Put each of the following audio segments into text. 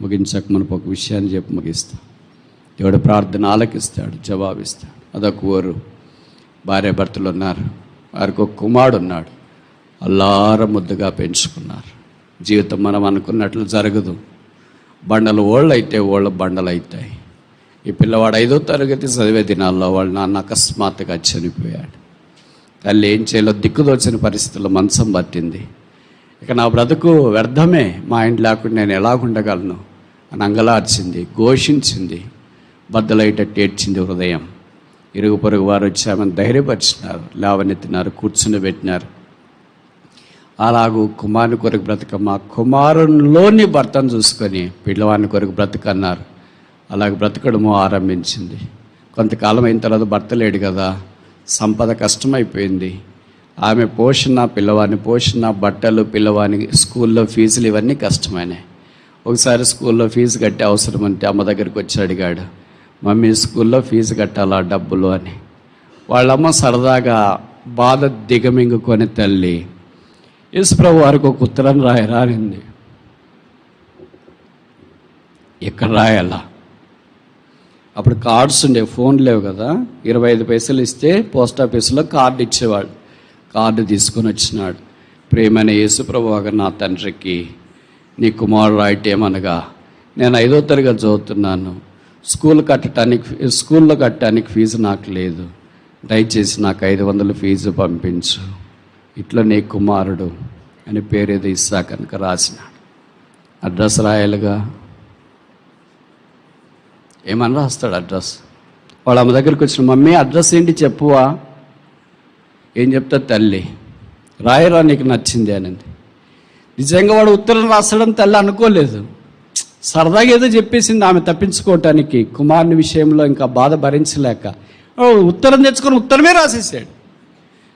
ముగించక మనకు ఒక విషయాన్ని చెప్పి ముగిస్తాం. దేవుడు ప్రార్థన ఆలకిస్తాడు, జవాబిస్తాడు. అదొక ఊరు, భార్య భర్తలు ఉన్నారు, వారికి ఒక కుమారుడు ఉన్నాడు. అల్లార ముద్దుగా పెంచుకున్నారు. జీవితం మనం అనుకున్నట్లు జరగదు. బండలు ఓళ్ళు అయితే ఓళ్ళు బండలు అవుతాయి. ఈ పిల్లవాడు 5వ తరగతి చదివే దినాల్లో వాళ్ళ నాన్న అకస్మాత్తుగా చనిపోయాడు. తల్లి ఏం చేయాలో దిక్కుదోచిన పరిస్థితుల్లో మంచం పట్టింది. ఇక నా బ్రతుకు వ్యర్థమే, మా ఇంటి లేకుండా నేను ఎలాగుండగలను అని అంగలార్చింది, ఘోషించింది, బద్దలయ్యేటట్టు ఏడ్చింది హృదయం. ఇరుగు పొరుగు వారు వచ్చి ఆమెను ధైర్యపరిచినారు, లేవనెత్తినారు, కూర్చుని పెట్టినారు. అలాగూ కుమారుని కొరకు బ్రతకమ్మా, కుమారునిలోని భర్తను చూసుకొని పిల్లవాడిని కొరకు బ్రతకన్నారు. అలాగే బ్రతకడము ఆరంభించింది. కొంతకాలం అయిన తర్వాత భర్త లేడు కదా, సంపద కష్టమైపోయింది. ఆమె పోషణ, పిల్లవాడిని పోషణ, బట్టలు, పిల్లవాని స్కూల్లో ఫీజులు ఇవన్నీ కష్టమైనాయి. ఒకసారి స్కూల్లో ఫీజు కట్టే అవసరం అంటే అమ్మ దగ్గరికి వచ్చి అడిగాడు, మమ్మీ స్కూల్లో ఫీజు కట్టాలా డబ్బులు అని. వాళ్ళమ్మ సరదాగా బాధ దిగమింగుకొని, తల్లి యేసుప్రభు వారికి ఒక ఉత్తరం రాయరా అనింది. ఎక్కడ రాయాలా? అప్పుడు కార్డ్స్ ఉండే, ఫోన్ లేవు కదా. 25 పైసలు ఇస్తే పోస్ట్ ఆఫీసులో కార్డు ఇచ్చేవాడు. కార్డు తీసుకొని వచ్చినాడు. ప్రియమైన యేసుప్రభు వారు, నా తండ్రికి నీ కుమారుడు రాయటేమనగా, నేను 5వ తరగతి చదువుతున్నాను, స్కూల్లో కట్టడానికి ఫీజు నాకు లేదు, దయచేసి నాకు 500 ఫీజు పంపించు, ఇట్లా నీ కుమారుడు అని పేరేదో ఇస్సా కనుక రాసినాడు. అడ్రస్ రాయాలిగా, ఏమని రాస్తాడు అడ్రస్? వాళ్ళ అమ్మ దగ్గరికి వచ్చిన, మమ్మీ అడ్రస్ ఏంటి చెప్పువా? ఏం చెప్తా తల్లి, రాయరా నీకు నచ్చింది అనింది. నిజంగా వాడు ఉత్తరం రాస్తాడని తల్లి అనుకోలేదు. సరదాగా ఏదో చెప్పేసింది ఆమె తప్పించుకోవటానికి. కుమారుని విషయంలో ఇంకా బాధ భరించలేక ఉత్తరం తెచ్చుకొని ఉత్తరమే రాసేసాడు.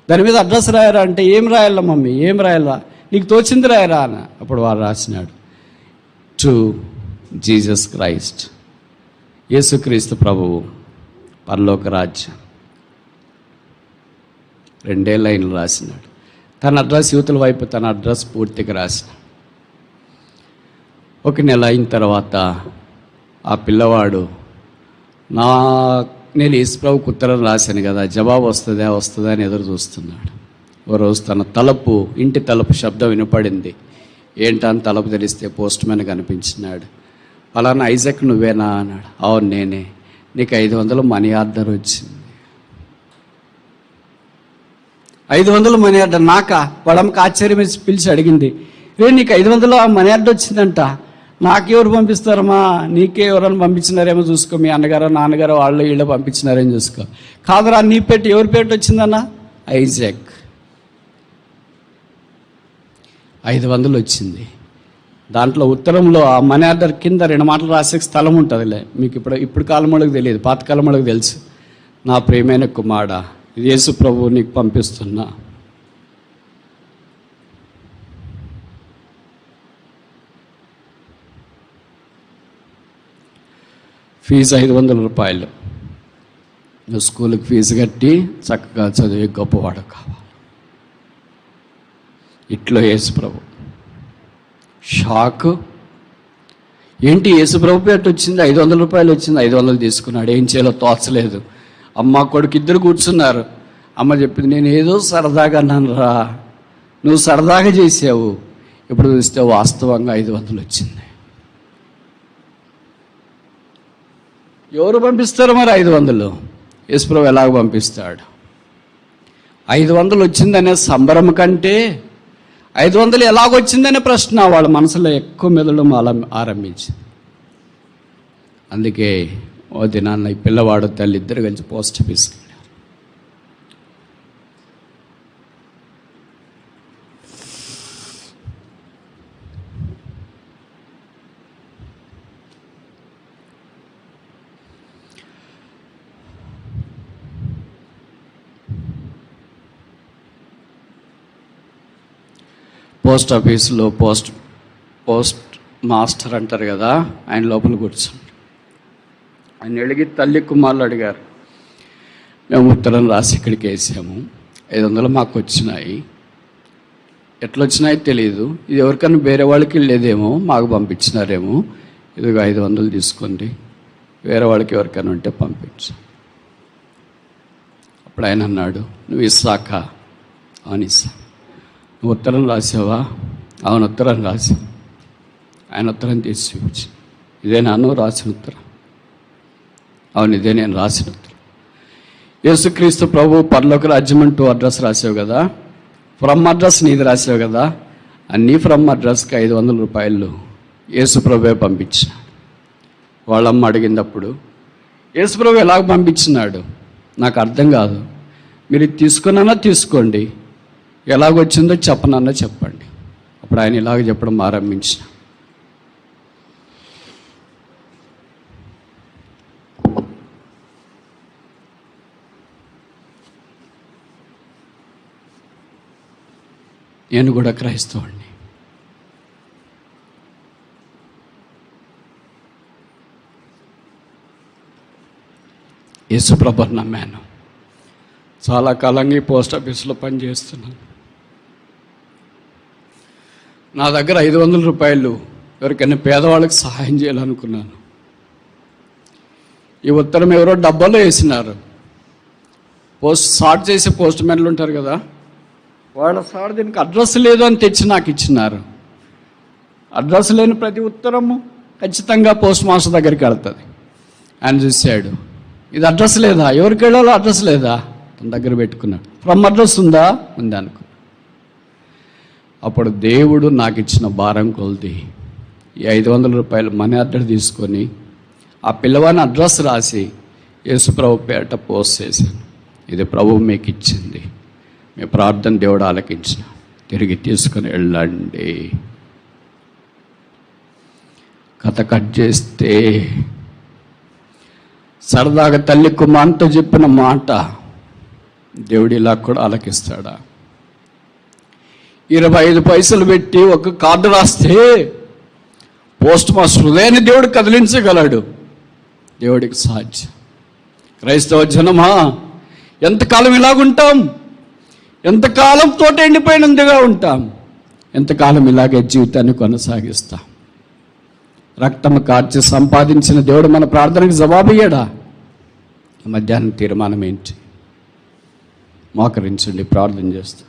దాని మీద అడ్రస్ రాయరా అంటే, ఏం రాయాలా మమ్మీ, ఏం రాయాలా, నీకు తోచింది రాయరా అని. అప్పుడు వాడు రాసినాడు, టు జీసస్ క్రైస్ట్, యేసుక్రీస్తు ప్రభువు, పరలోక రాజ్యం. 2 లైన్లు రాసినాడు. తన అడ్రస్ యువతల వైపు, తన అడ్రస్ పూర్తిగా రాసినాడు. 1 నెల అయిన తర్వాత ఆ పిల్లవాడు, నేను యేసుప్రభుకు ఉత్తరం రాశాను కదా, జవాబు వస్తుందా అని ఎదురు చూస్తున్నాడు. ఓ రోజు తన తలుపు, ఇంటి తలుపు శబ్దం వినపడింది. ఏంటని తలుపు తెరిస్తే పోస్ట్ మ్యాన్ కనిపించినాడు. అలానా ఐజాక్ నువ్వేనా అన్నాడు. అవును నేనే, నీకు 500 మనీ ఆర్డర్ వచ్చింది. 500 మనీ ఆర్డర్ నాకా? వాడమ్మకి ఆశ్చర్యం పిలిచి అడిగింది, నీకు 500 మనీ ఆర్డర్ వచ్చిందంట, నాకెవరు పంపిస్తారమ్మా, నీకే ఎవరైనా పంపించినారేమో చూసుకో, మీ అన్నగారో నాన్నగారో వాళ్ళు వీళ్ళు పంపించినారేమో చూసుకో. కాదురా, నీ పెట్టి ఎవరి పేరు వచ్చిందన్నా? ఐజాక్. 500 వచ్చింది. దాంట్లో ఉత్తరంలో ఆ మనీ ఆర్డర్ కింద 2 మాటలు రాసే స్థలం ఉంటుందిలే. మీకు ఇప్పుడు కాలం వాళ్ళకి తెలియదు, పాతకాలం వాళ్ళకి తెలుసు. నా ప్రియమైన కుమారుడా, యేసు ప్రభువు నీకు పంపిస్తున్నా. ఫీజు 500 రూపాయలు. నువ్వు స్కూల్కి ఫీజు కట్టి చక్కగా చదివి గొప్పవాడు కావాలి. ఇట్లో యేసుప్రభు షాక్. ఏంటి యేసుప్రభు పేట వచ్చింది, 500 రూపాయలు వచ్చింది. 500 తీసుకున్నాడు. ఏం చేయాలో తోచలేదు. అమ్మ కొడుకు ఇద్దరు కూర్చున్నారు. అమ్మ చెప్పింది, నేను ఏదో సరదాగా అన్నాను రా, నువ్వు సరదాగా చేసావు, ఇప్పుడు చూస్తే వాస్తవంగా 500 వచ్చింది. ఎవరు పంపిస్తారు మరి 500? యేసుప్రభు ఎలాగ పంపిస్తాడు? 500 వచ్చిందనే సంబరం కంటే 500 ఎలాగొచ్చిందనే ప్రశ్న వాళ్ళ మనసులో ఎక్కువ మెదడం ఆరంభించింది. అందుకే ఓ దినాన్న ఈ పిల్లవాడు తల్లి ఇద్దరు కలిసి పోస్ట్ ఆఫీస్కి వెళ్ళారు. పోస్ట్ ఆఫీసులో పోస్ట్ మాస్టర్ అంటారు కదా, ఆయన లోపల కూర్చున్నాడు. ఆయన అడిగి తల్లి కుమారులు అడిగారు, మేము ఉత్తరం రాసి ఇక్కడికి వేసాము, 500 మాకు వచ్చినాయి, ఎట్లా వచ్చినాయో తెలియదు, ఇది ఎవరికైనా వేరే వాళ్ళకి వెళ్ళేదేమో, మాకు పంపించినారేమో, ఇదిగో 500 తీసుకోండి, వేరే వాళ్ళకి ఎవరికైనా ఉంటే పంపించు. అప్పుడు ఆయన అన్నాడు, నువ్వు ఇస్సాక? అవును ఇస్సా. నువ్వు ఉత్తరం రాసావా? అవును ఉత్తరం రాసి. ఆయన ఉత్తరం తీసి చూపించి, ఇదే నన్ను రాసిన ఉత్తరం. అవును ఇదే నేను రాసిన ఉత్తరం. యేసుక్రీస్తు ప్రభు పరలోక రాజ్యం అంటూ అడ్రస్ రాసావు కదా, ఫ్రమ్ అడ్రస్ నీది రాసావు కదా, అన్నీ ఫ్రమ్ అడ్రస్కి 500 రూపాయలు యేసు ప్రభువే పంపించాడు. వాళ్ళమ్మ అడిగినప్పుడు యేసు ప్రభు ఎలాగ పంపించినాడు నాకు అర్థం కాదు, మీరు తీసుకున్నా తీసుకోండి, ఎలాగొచ్చిందో చెప్పనన్నా చెప్పండి. అప్పుడు ఆయన ఇలాగ చెప్పడం ఆరంభించిన, నేను కూడా క్రైస్తవుడిని. యేసుప్రభుని నమ్మాను. చాలా కాలంగా ఈ పోస్ట్ ఆఫీస్లో పనిచేస్తున్నాను. నా దగ్గర 500 రూపాయలు ఎవరికైనా పేదవాళ్ళకి సహాయం చేయాలనుకున్నాను. ఈ ఉత్తరం ఎవరో డబ్బాలో వేసినారు. సార్ట్ చేసే పోస్ట్ మ్యాన్లు ఉంటారు కదా, వాళ్ళ సార్ దీనికి అడ్రస్ లేదు అని తెచ్చి నాకు ఇచ్చినారు. అడ్రస్ లేని ప్రతి ఉత్తరము ఖచ్చితంగా పోస్ట్ మాస్టర్ దగ్గరికి వెళ్తుంది. ఆయన చూశాడు, ఇది అడ్రస్ లేదా, ఎవరికి వెళ్ళాలో అడ్రస్ లేదా, తన దగ్గర పెట్టుకున్నాడు. ఫ్రమ్ అడ్రస్ ఉందా, ఉంది అనుకో. అప్పుడు దేవుడు నాకు ఇచ్చిన భారం కొలిది ఈ 500 రూపాయలు మనీ ఆర్డర్ తీసుకొని ఆ పిల్లవాని అడ్రస్ రాసి యేసుప్రభు పేట పోస్ట్ చేశాను. ఇది ప్రభువు మీకు ఇచ్చింది, మీ ప్రార్థన దేవుడు ఆలకించిన, తిరిగి తీసుకుని వెళ్ళండి. కథ కట్ చేస్తే సరదాగా తల్లి కుమార్తె చెప్పిన మాట దేవుడు ఇలా కూడా ఆలకిస్తాడా? 25 పైసలు పెట్టి ఒక కార్డు రాస్తే పోస్ట్ మాస్టర్ హృదయాన్ని దేవుడు కదిలించగలడు. దేవుడికి సాధ్యం. క్రైస్తవ జనమా, ఎంతకాలం ఇలాగుంటాం? ఎంతకాలం తోట ఎండిపోయినందుగా ఉంటాం? ఎంతకాలం ఇలాగే జీవితాన్ని కొనసాగిస్తాం? రక్తం కార్చి సంపాదించిన దేవుడు మన ప్రార్థనకి జవాబియ్యాడా? మధ్యాహ్నం తీర్మానం ఏంటి? మోకరించండి, ప్రార్థన చేస్తాం.